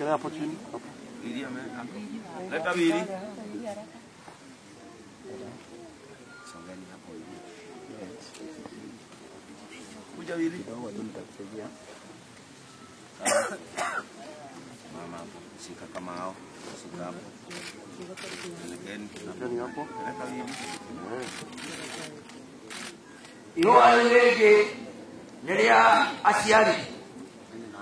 Hapo chini hapo. Leta bili. Kuja bili. Mama shika kama hao. Shika hapo. Nani hapo? Leta bili. Iyo alege nelia asiari.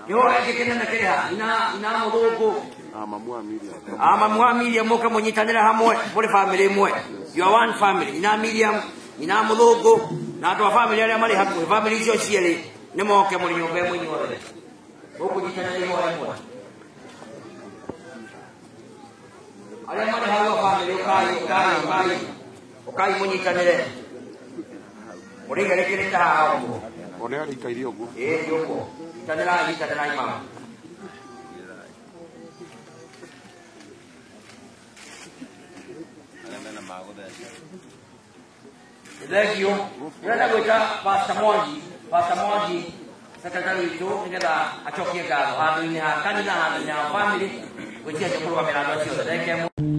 Yo agekena na kereha ina mudogo ama muamili amoka monyitanira hamwe muri family imwe you are one family ina Miriam ina mudogo na to family yale mali hapo family hiyo ciele ne moke muri nyumba imwe nyore boko nyitanira imwe imwe ale mali hapo family kai monyitanire muri gare kire ta hapo Ole ari kairi ogo. Yoko. Tadalai mama. Leo, nenda kuita Pastor Moji, sekretari itu nenda achokia galo. Hadu ini kanina hadu nya family, kuja chakula wa mela ndio.